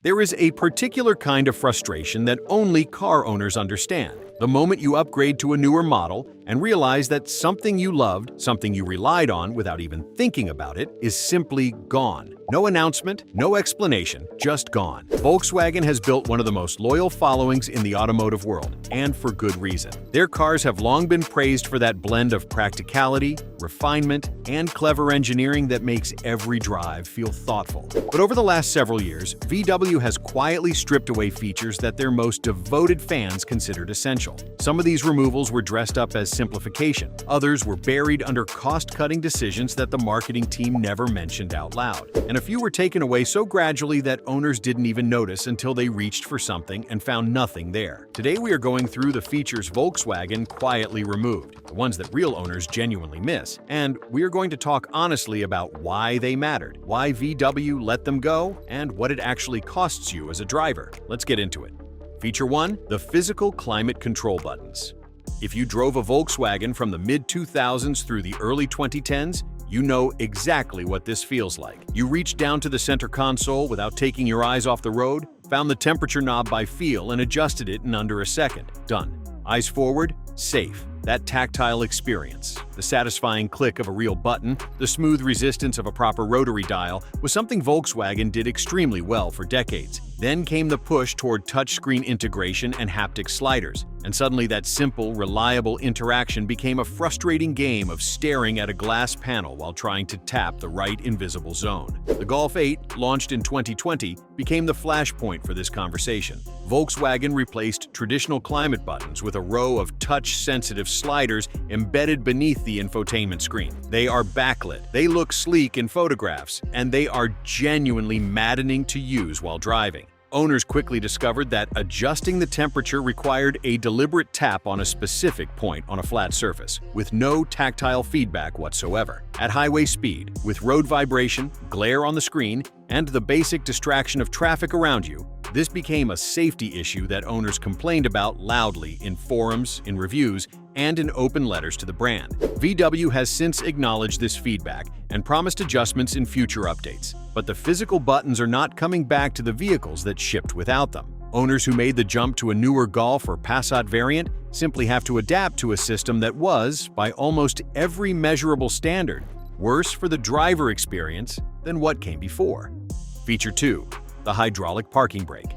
There is a particular kind of frustration that only car owners understand. The moment you upgrade to a newer model and realize that something you loved, something you relied on without even thinking about it, is simply gone. No announcement, no explanation, just gone. Volkswagen has built one of the most loyal followings in the automotive world, and for good reason. Their cars have long been praised for that blend of practicality, refinement, and clever engineering that makes every drive feel thoughtful. But over the last several years, VW has quietly stripped away features that their most devoted fans considered essential. Some of these removals were dressed up as simplification. Others were buried under cost-cutting decisions that the marketing team never mentioned out loud. And a few were taken away so gradually that owners didn't even notice until they reached for something and found nothing there. Today we are going through the features Volkswagen quietly removed, the ones that real owners genuinely miss, and we are going to talk honestly about why they mattered, why VW let them go, and what it actually costs you as a driver. Let's get into it. Feature 1. The physical climate control buttons. If you drove a Volkswagen from the mid-2000s through the early 2010s, you know exactly what this feels like. You reached down to the center console without taking your eyes off the road, found the temperature knob by feel and adjusted it in under a second. Done. Eyes forward, safe. That tactile experience, the satisfying click of a real button, the smooth resistance of a proper rotary dial was something Volkswagen did extremely well for decades. Then came the push toward touchscreen integration and haptic sliders, and suddenly that simple, reliable interaction became a frustrating game of staring at a glass panel while trying to tap the right invisible zone. The Golf 8, launched in 2020, became the flashpoint for this conversation. Volkswagen replaced traditional climate buttons with a row of touch-sensitive sliders embedded beneath the infotainment screen. They are backlit, they look sleek in photographs, and they are genuinely maddening to use while driving. Owners quickly discovered that adjusting the temperature required a deliberate tap on a specific point on a flat surface, with no tactile feedback whatsoever. At highway speed, with road vibration, glare on the screen, and the basic distraction of traffic around you, this became a safety issue that owners complained about loudly in forums, in reviews, and in open letters to the brand. VW has since acknowledged this feedback and promised adjustments in future updates. But the physical buttons are not coming back to the vehicles that shipped without them. Owners who made the jump to a newer Golf or Passat variant simply have to adapt to a system that was, by almost every measurable standard, worse for the driver experience than what came before. Feature 2. The hydraulic parking brake.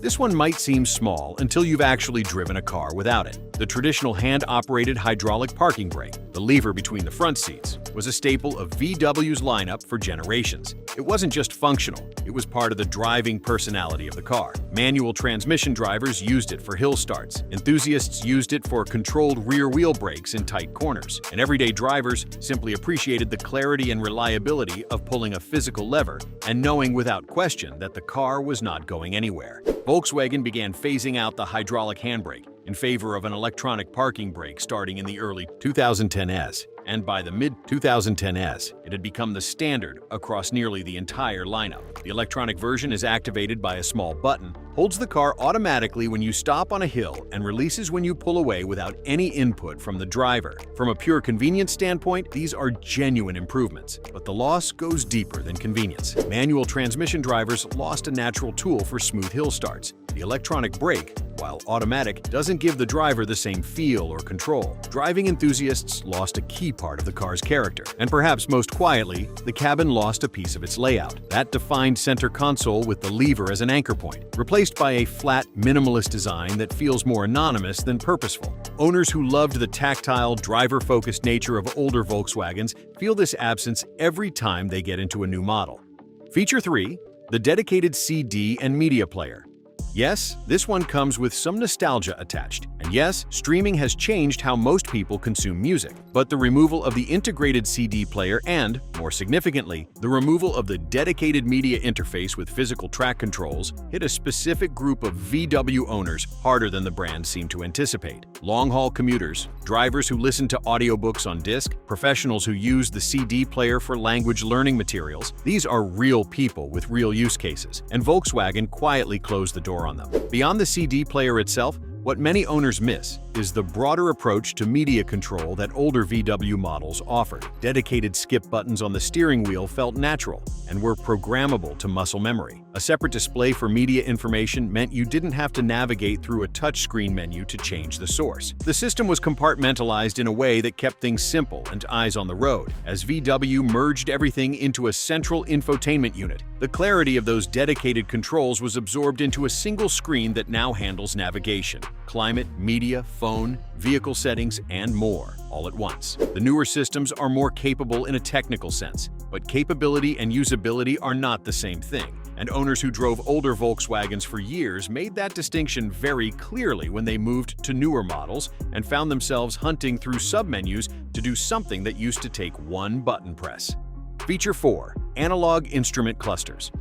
This one might seem small until you've actually driven a car without it. The traditional hand-operated hydraulic parking brake, the lever between the front seats, was a staple of VW's lineup for generations. It wasn't just functional, it was part of the driving personality of the car. Manual transmission drivers used it for hill starts, enthusiasts used it for controlled rear-wheel brakes in tight corners, and everyday drivers simply appreciated the clarity and reliability of pulling a physical lever and knowing without question that the car was not going anywhere. Volkswagen began phasing out the hydraulic handbrake in favor of an electronic parking brake starting in the early 2010s, and by the mid-2010s, it had become the standard across nearly the entire lineup. The electronic version is activated by a small button, holds the car automatically when you stop on a hill, and releases when you pull away without any input from the driver. From a pure convenience standpoint, these are genuine improvements, but the loss goes deeper than convenience. Manual transmission drivers lost a natural tool for smooth hill starts. The electronic brake, while automatic, doesn't give the driver the same feel or control. Driving enthusiasts lost a key part of the car's character. And perhaps most quietly, the cabin lost a piece of its layout. That defined center console with the lever as an anchor point, replaced by a flat, minimalist design that feels more anonymous than purposeful. Owners who loved the tactile, driver-focused nature of older Volkswagens feel this absence every time they get into a new model. Feature 3. The dedicated CD and media player. Yes, this one comes with some nostalgia attached. And yes, streaming has changed how most people consume music. But the removal of the integrated CD player and, more significantly, the removal of the dedicated media interface with physical track controls hit a specific group of VW owners harder than the brand seemed to anticipate. Long-haul commuters, drivers who listen to audiobooks on disc, professionals who use the CD player for language learning materials. These are real people with real use cases, and Volkswagen quietly closed the door on them. Beyond the CD player itself, what many owners miss is the broader approach to media control that older VW models offered. Dedicated skip buttons on the steering wheel felt natural and were programmable to muscle memory. A separate display for media information meant you didn't have to navigate through a touchscreen menu to change the source. The system was compartmentalized in a way that kept things simple and eyes on the road, as VW merged everything into a central infotainment unit. The clarity of those dedicated controls was absorbed into a single screen that now handles navigation, climate, media, phone, vehicle settings, and more, all at once. The newer systems are more capable in a technical sense, but capability and usability are not the same thing. And owners who drove older Volkswagens for years made that distinction very clearly when they moved to newer models and found themselves hunting through submenus to do something that used to take one button press. Feature 4. Analog instrument clusters.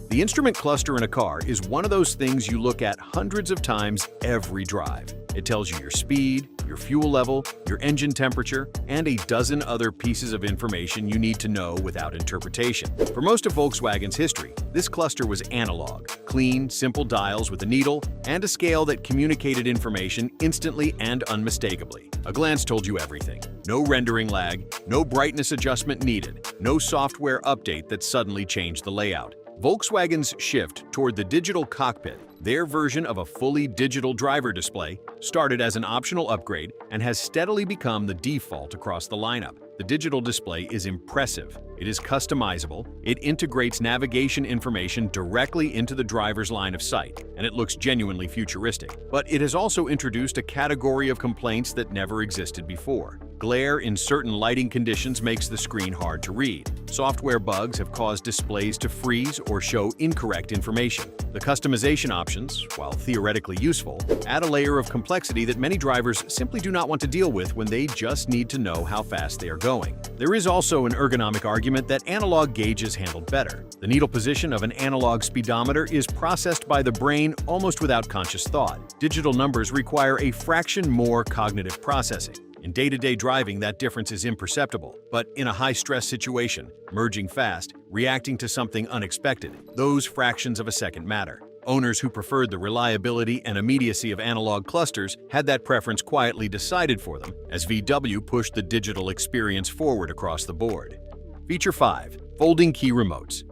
The instrument cluster in a car is one of those things you look at hundreds of times every drive. It tells you your speed, your fuel level, your engine temperature, and a dozen other pieces of information you need to know without interpretation. For most of Volkswagen's history, this cluster was analog, clean, simple dials with a needle and a scale that communicated information instantly and unmistakably. A glance told you everything. No rendering lag, no brightness adjustment needed, no software update that suddenly changed the layout. Volkswagen's shift toward the digital cockpit, their version of a fully digital driver display, started as an optional upgrade and has steadily become the default across the lineup. The digital display is impressive. It is customizable, it integrates navigation information directly into the driver's line of sight, and it looks genuinely futuristic. But it has also introduced a category of complaints that never existed before. Glare in certain lighting conditions makes the screen hard to read. Software bugs have caused displays to freeze or show incorrect information. The customization options, while theoretically useful, add a layer of complexity that many drivers simply do not want to deal with when they just need to know how fast they are going. There is also an ergonomic argument that analog gauges handled better. The needle position of an analog speedometer is processed by the brain almost without conscious thought. Digital numbers require a fraction more cognitive processing. In day-to-day driving, that difference is imperceptible, but in a high-stress situation, merging fast, reacting to something unexpected, those fractions of a second matter. Owners who preferred the reliability and immediacy of analog clusters had that preference quietly decided for them as VW pushed the digital experience forward across the board. Feature 5. Folding key remotes.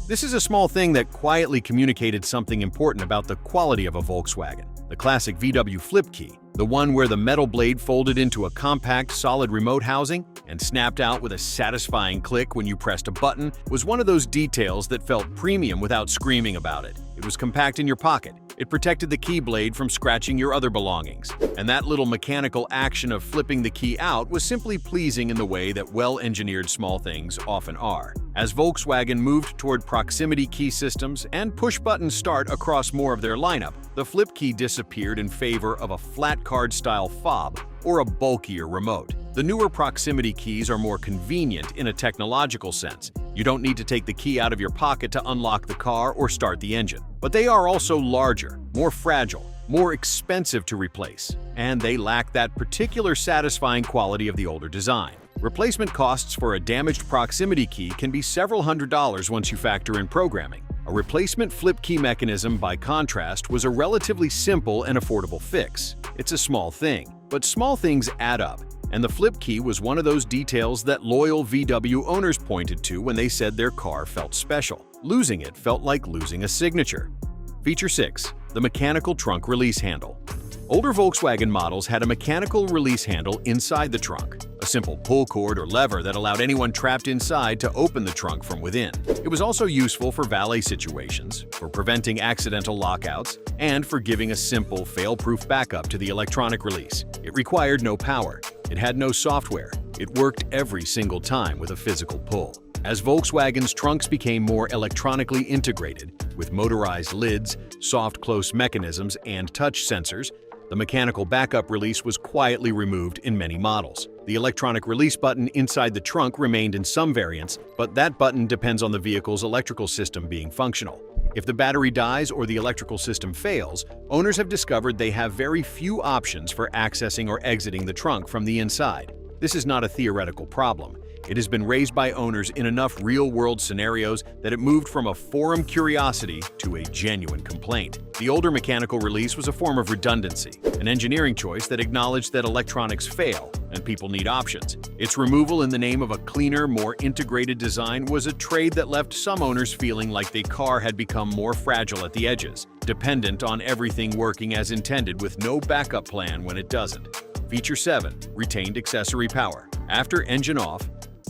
This is a small thing that quietly communicated something important about the quality of a Volkswagen. The classic VW flip key, the one where the metal blade folded into a compact, solid remote housing and snapped out with a satisfying click when you pressed a button, was one of those details that felt premium without screaming about it. It was compact in your pocket. It protected the key blade from scratching your other belongings. And that little mechanical action of flipping the key out was simply pleasing in the way that well-engineered small things often are. As Volkswagen moved toward proximity key systems and push-button start across more of their lineup, the flip key disappeared in favor of a flat card-style fob or a bulkier remote. The newer proximity keys are more convenient in a technological sense. You don't need to take the key out of your pocket to unlock the car or start the engine. But they are also larger, more fragile, more expensive to replace, and they lack that particular satisfying quality of the older design. Replacement costs for a damaged proximity key can be several $100s once you factor in programming. A replacement flip key mechanism, by contrast, was a relatively simple and affordable fix. It's a small thing, but small things add up, and the flip key was one of those details that loyal VW owners pointed to when they said their car felt special. Losing it felt like losing a signature. Feature 6. The mechanical trunk release handle. Older Volkswagen models had a mechanical release handle inside the trunk, a simple pull cord or lever that allowed anyone trapped inside to open the trunk from within. It was also useful for valet situations, for preventing accidental lockouts, and for giving a simple, fail-proof backup to the electronic release. It required no power. It had no software. It worked every single time with a physical pull. As Volkswagen's trunks became more electronically integrated, with motorized lids, soft close mechanisms, and touch sensors, the mechanical backup release was quietly removed in many models. The electronic release button inside the trunk remained in some variants, but that button depends on the vehicle's electrical system being functional. If the battery dies or the electrical system fails, owners have discovered they have very few options for accessing or exiting the trunk from the inside. This is not a theoretical problem. It has been raised by owners in enough real-world scenarios that it moved from a forum curiosity to a genuine complaint. The older mechanical release was a form of redundancy, an engineering choice that acknowledged that electronics fail and people need options. Its removal in the name of a cleaner, more integrated design was a trade that left some owners feeling like their car had become more fragile at the edges, dependent on everything working as intended with no backup plan when it doesn't. Feature 7. Retained accessory power. After engine off,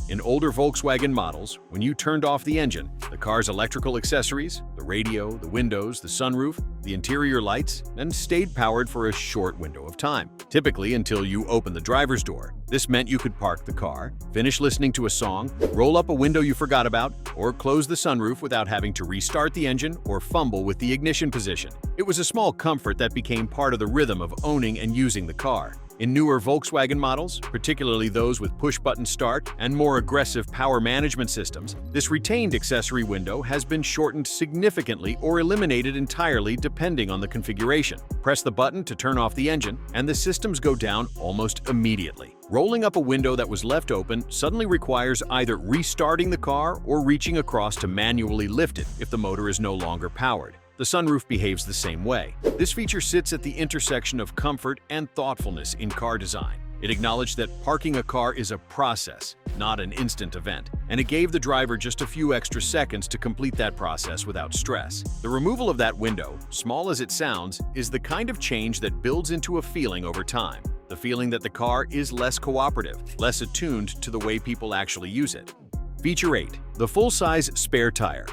in older Volkswagen models, when you turned off the engine, the car's electrical accessories, the radio, the windows, the sunroof, the interior lights, and stayed powered for a short window of time, typically until you opened the driver's door. This meant you could park the car, finish listening to a song, roll up a window you forgot about, or close the sunroof without having to restart the engine or fumble with the ignition position. It was a small comfort that became part of the rhythm of owning and using the car. In newer Volkswagen models, particularly those with push-button start and more aggressive power management systems, this retained accessory window has been shortened significantly or eliminated entirely depending on the configuration. Press the button to turn off the engine, and the systems go down almost immediately. Rolling up a window that was left open suddenly requires either restarting the car or reaching across to manually lift it if the motor is no longer powered. The sunroof behaves the same way. This feature sits at the intersection of comfort and thoughtfulness in car design. It acknowledged that parking a car is a process, not an instant event, and it gave the driver just a few extra seconds to complete that process without stress. The removal of that window, small as it sounds, is the kind of change that builds into a feeling over time. The feeling that the car is less cooperative, less attuned to the way people actually use it. Feature 8. The full-size spare tire.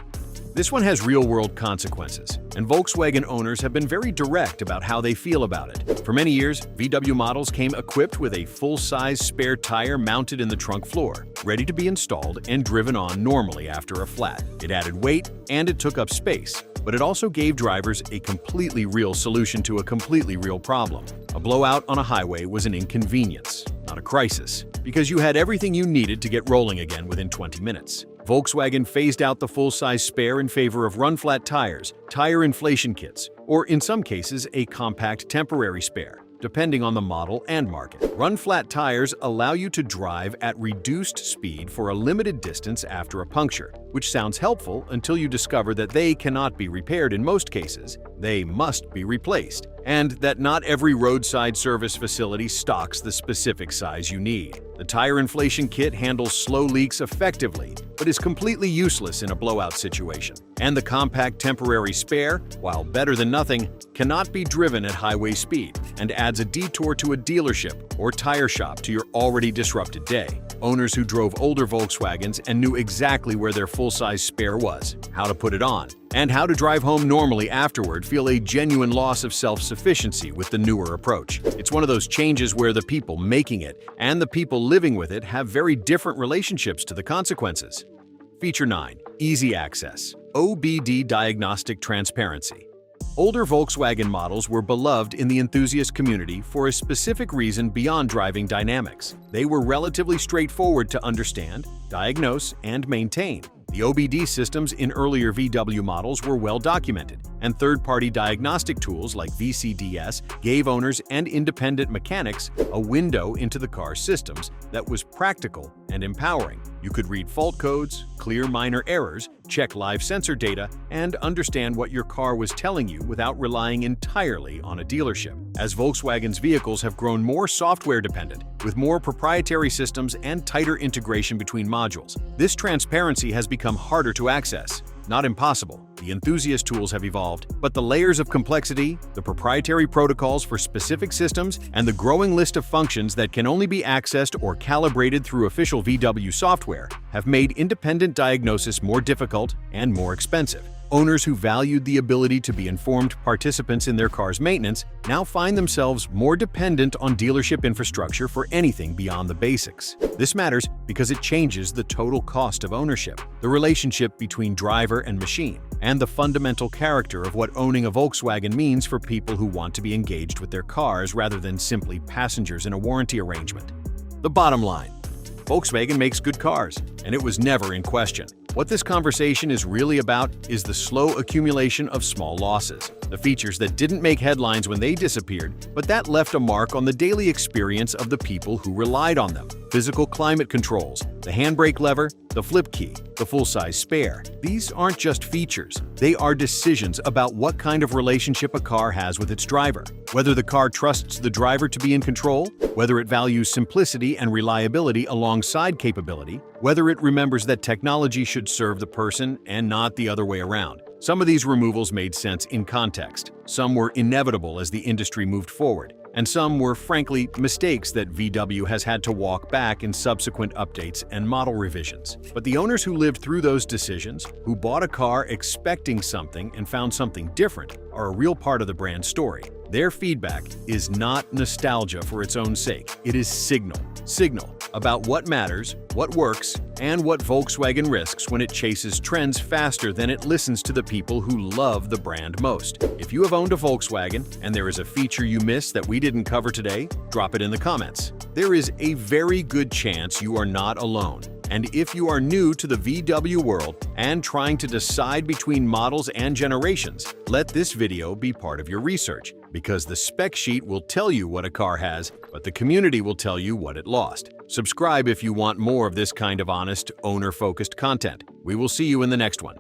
This one has real-world consequences, and Volkswagen owners have been very direct about how they feel about it. For many years, VW models came equipped with a full-size spare tire mounted in the trunk floor, ready to be installed and driven on normally after a flat. It added weight and it took up space, but it also gave drivers a completely real solution to a completely real problem. A blowout on a highway was an inconvenience, not a crisis, because you had everything you needed to get rolling again within 20 minutes. Volkswagen phased out the full-size spare in favor of run-flat tires, tire inflation kits, or in some cases a compact temporary spare, depending on the model and market. Run-flat tires allow you to drive at reduced speed for a limited distance after a puncture, which sounds helpful until you discover that they cannot be repaired in most cases. They must be replaced, and that not every roadside service facility stocks the specific size you need. The tire inflation kit handles slow leaks effectively, but is completely useless in a blowout situation. And the compact temporary spare, while better than nothing, cannot be driven at highway speed and adds a detour to a dealership or tire shop to your already disrupted day. Owners who drove older Volkswagens and knew exactly where their full-size spare was, how to put it on, and how to drive home normally afterward feel a genuine loss of self-sufficiency with the newer approach. It's one of those changes where the people making it and the people living with it have very different relationships to the consequences. Feature 9. Easy access. OBD diagnostic transparency. Older Volkswagen models were beloved in the enthusiast community for a specific reason beyond driving dynamics. They were relatively straightforward to understand, diagnose, and maintain. The OBD systems in earlier VW models were well documented, and third-party diagnostic tools like VCDS gave owners and independent mechanics a window into the car's systems that was practical and empowering. You could read fault codes, clear minor errors, check live sensor data, and understand what your car was telling you without relying entirely on a dealership. As Volkswagen's vehicles have grown more software-dependent, with more proprietary systems and tighter integration between modules, this transparency has become harder to access. Not impossible. The enthusiast tools have evolved, but the layers of complexity, the proprietary protocols for specific systems, and the growing list of functions that can only be accessed or calibrated through official VW software have made independent diagnosis more difficult and more expensive. Owners who valued the ability to be informed participants in their car's maintenance now find themselves more dependent on dealership infrastructure for anything beyond the basics. This matters because it changes the total cost of ownership, the relationship between driver and machine, and the fundamental character of what owning a Volkswagen means for people who want to be engaged with their cars rather than simply passengers in a warranty arrangement. The bottom line: Volkswagen makes good cars, and it was never in question. What this conversation is really about is the slow accumulation of small losses, the features that didn't make headlines when they disappeared, but that left a mark on the daily experience of the people who relied on them. Physical climate controls, the handbrake lever, the flip key, the full-size spare. These aren't just features, they are decisions about what kind of relationship a car has with its driver. Whether the car trusts the driver to be in control, whether it values simplicity and reliability alongside capability, whether it remembers that technology should serve the person and not the other way around. Some of these removals made sense in context, some were inevitable as the industry moved forward, and some were frankly mistakes that VW has had to walk back in subsequent updates and model revisions. But the owners who lived through those decisions, who bought a car expecting something and found something different, are a real part of the brand story. Their feedback is not nostalgia for its own sake, it is signal about what matters, what works, and what Volkswagen risks when it chases trends faster than it listens to the people who love the brand most. If you have owned a Volkswagen and there is a feature you missed that we didn't cover today, drop it in the comments. There is a very good chance you are not alone. And if you are new to the VW world and trying to decide between models and generations, let this video be part of your research, because the spec sheet will tell you what a car has, but the community will tell you what it lost. Subscribe if you want more of this kind of honest, owner-focused content. We will see you in the next one.